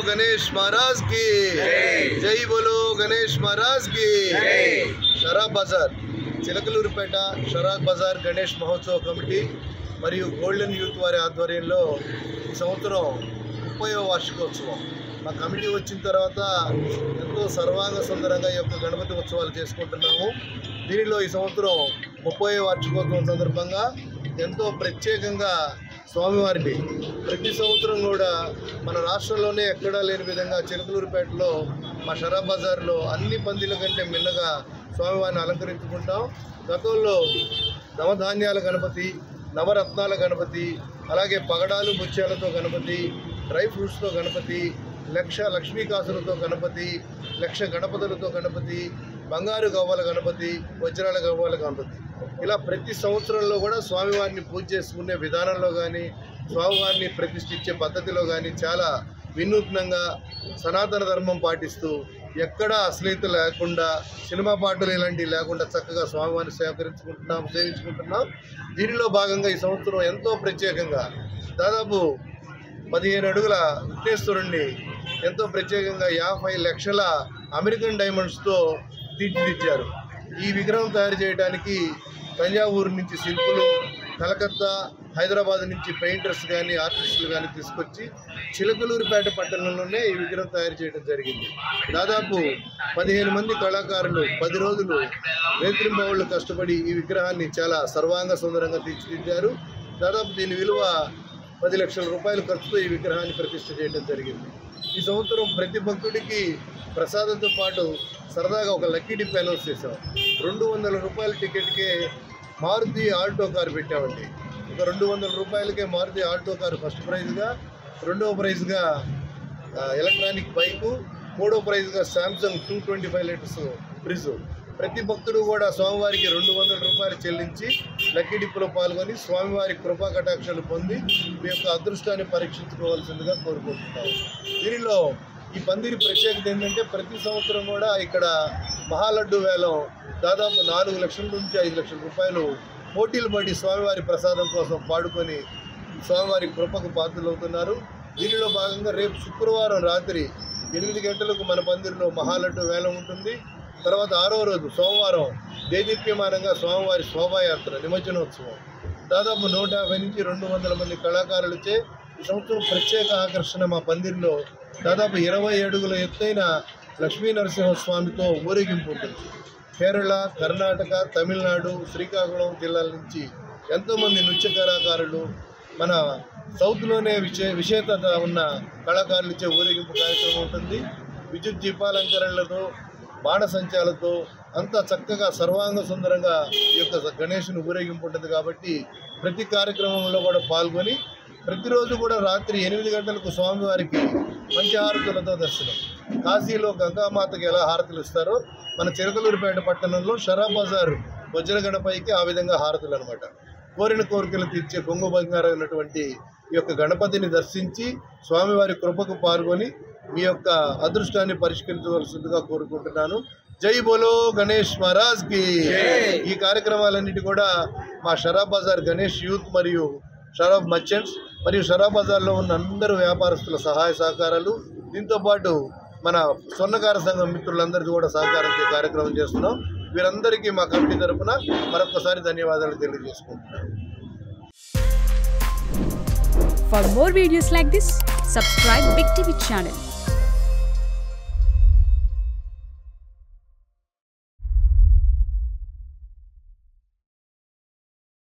गणेश महाराज की जय बोलो गणेश महाराज की शराब बाजार चिलकलूरुपेट शराब बाजार गणेश महोत्सव कमिटी మరియు గోల్డెన్ యూత్ వారి ఆధ్వర్యంలో ఈ సంవత్సరం 30వ వార్షికోత్సవం మా కమిటీ వచ్చిన తర్వాత ఎంతో సర్వాంగ సుందరంగా ఈ యొక్క గణపతి ఉత్సవాలు చేసుకుంటున్నాము. దీనిలో ఈ సంవత్సరం 30వ వార్షికోత్సవం సందర్భంగా ఎంతో ప్రత్యేకంగా స్వామివారిని ప్రతి సంవత్సరం కూడా మన రాష్ట్రంలోనే ఎక్కడా లేని విధంగా చిలకలూరుపేటలో మా షరాబ్ బజార్లో అన్ని పందిల కంటే మిన్నగా స్వామివారిని అలంకరించుకుంటాం. గతంలో నవధాన్యాల గణపతి, నవరత్నాల గణపతి, అలాగే పగడాలు ముత్యాలతో గణపతి, డ్రై ఫ్రూట్స్తో గణపతి, లక్ష లక్ష్మీకాసులతో గణపతి, లక్ష గణపతులతో గణపతి, బంగారు గవ్వల గణపతి, వజ్రాల గవ్వల గణపతి, ఇలా ప్రతి సంవత్సరంలో కూడా స్వామివారిని పూజ చేసుకునే విధానంలో కానీ స్వామివారిని ప్రతిష్ఠించే పద్ధతిలో కానీ చాలా వినూత్నంగా సనాతన ధర్మం పాటిస్తూ ఎక్కడా అశ్లీలత లేకుండా సినిమా పాటలు ఇలాంటివి లేకుండా చక్కగా స్వామివారిని సేవించుకుంటున్నాం. దీనిలో భాగంగా ఈ సంవత్సరం ఎంతో ప్రత్యేకంగా దాదాపు 15 అడుగుల విఘ్నేశ్వరుణ్ణి ఎంతో ప్రత్యేకంగా 50 లక్షల అమెరికన్ డైమండ్స్తో తీర్చిదిద్దారు. ఈ విగ్రహం తయారు చేయడానికి తంజావూరు నుంచి శిల్పులు, కలకత్తా, హైదరాబాద్ నుంచి పెయింటర్స్ కానీ ఆర్టిస్టులు కానీ తీసుకొచ్చి చిలకలూరుపేట పట్టణంలోనే ఈ విగ్రహం తయారు చేయడం జరిగింది. దాదాపు 15 మంది కళాకారులు 10 రోజులు రేత్రింబవళ్ళు కష్టపడి ఈ విగ్రహాన్ని చాలా సర్వాంగ సుందరంగా తీర్చిదిద్దారు. దాదాపు దీని విలువ 10 లక్షల రూపాయల ఖర్చుతో ఈ విగ్రహాన్ని ప్రతిష్ఠ చేయడం జరిగింది. ఈ సంవత్సరం ప్రతి భక్తుడికి ప్రసాదంతో పాటు సరదాగా ఒక లక్కీ డిప్ అనౌన్స్ చేసాం. 200 రూపాయల టికెట్కే మారుతి ఆల్టో కారు పెట్టామండి. ఒక 200 రూపాయలకే మారుతి ఆల్టో కారు ఫస్ట్ ప్రైజ్గా, రెండవ ప్రైజ్గా ఎలక్ట్రానిక్ బైకు, మూడవ ప్రైజ్గా శాంసంగ్ 225 లీటర్స్ ఫ్రిడ్జ్. ప్రతి భక్తుడు కూడా స్వామివారికి 200 రూపాయలు చెల్లించి లక్కీ డిప్పులో పాల్గొని స్వామివారి కృపా కటాక్షాలు పొంది మీ యొక్క అదృష్టాన్ని పరీక్షించుకోవాల్సిందిగా కోరుకుంటున్నాము. దీనిలో ఈ పందిరి ప్రత్యేకత ఏంటంటే ప్రతి సంవత్సరం కూడా ఇక్కడ మహాలడ్డు వేలం దాదాపు 4 లక్షల నుంచి 5 లక్షల రూపాయలు పోటీలు పడి స్వామివారి ప్రసాదం కోసం పాడుకొని స్వామివారి కృపకు పాత్రలవుతున్నారు. దీనిలో భాగంగా రేపు శుక్రవారం రాత్రి 8 గంటలకు మన పందిరిలో మహాలడ్డు వేలం ఉంటుంది. తర్వాత 6వ రోజు సోమవారం దేదీప్యమానంగా స్వామివారి శోభాయాత్ర నిమజ్జనోత్సవం. దాదాపు 150 నుంచి 200 మంది కళాకారులచే ఈ సంవత్సరం ప్రత్యేక ఆకర్షణ మా పందిరిలో దాదాపు 20 అడుగుల ఎత్తైన లక్ష్మీ నరసింహస్వామితో ఊరేగింపు ఉంటుంది. కేరళ, కర్ణాటక, తమిళనాడు, శ్రీకాకుళం జిల్లాల నుంచి ఎంతోమంది నృత్య కళాకారులు, మన సౌత్లోనే విశేషత ఉన్న కళాకారులచే ఊరేగింపు కార్యక్రమం ఉంటుంది. విద్యుత్ దీపాలంకరణలతో, బాణసంచాలతో అంతా చక్కగా సర్వాంగ సుందరంగా ఈ యొక్క గణేశుని ఊరేగింపు ఉంటుంది. కాబట్టి ప్రతి కార్యక్రమంలో కూడా పాల్గొని ప్రతిరోజు కూడా రాత్రి 8 గంటలకు స్వామివారికి పంచహారతులతో దర్శనం. కాశీలో గంగామాతకి ఎలా హారతులు ఇస్తారో మన చిలకలూరుపేట పట్టణంలో షరాబ్ బజార్ వజ్రగణపైకి ఆ విధంగా హారతులు అనమాట. కోరిన కోరికలు తీర్చే కొంగు బంగారం అయినటువంటి ఈ యొక్క గణపతిని దర్శించి స్వామివారి కృపకు పాల్గొని మీ యొక్క అదృష్టాన్ని పరిష్కరించవలసిందిగా కోరుకుంటున్నాను. జై బోలో గణేష్ మహారాజ్ కి. ఈ కార్యక్రమాలన్నిటి కూడా మా షరాబ్ బజార్ గణేష్ యూత్ మరియు షరాబ్ మర్చెంట్స్ మరియు షరాబ్ బజార్లో ఉన్న అందరూ వ్యాపారస్తుల సహాయ సహకారాలు, దీంతోపాటు మన స్వర్ణకార సంఘం మిత్రులందరికీ కూడా సహకారంతో కార్యక్రమం చేస్తున్నాం. వీరందరికీ మా కమిటీ తరఫున మరొకసారి ధన్యవాదాలు తెలియజేసుకుంటున్నాను. For more videos like this, subscribe Big TV channel.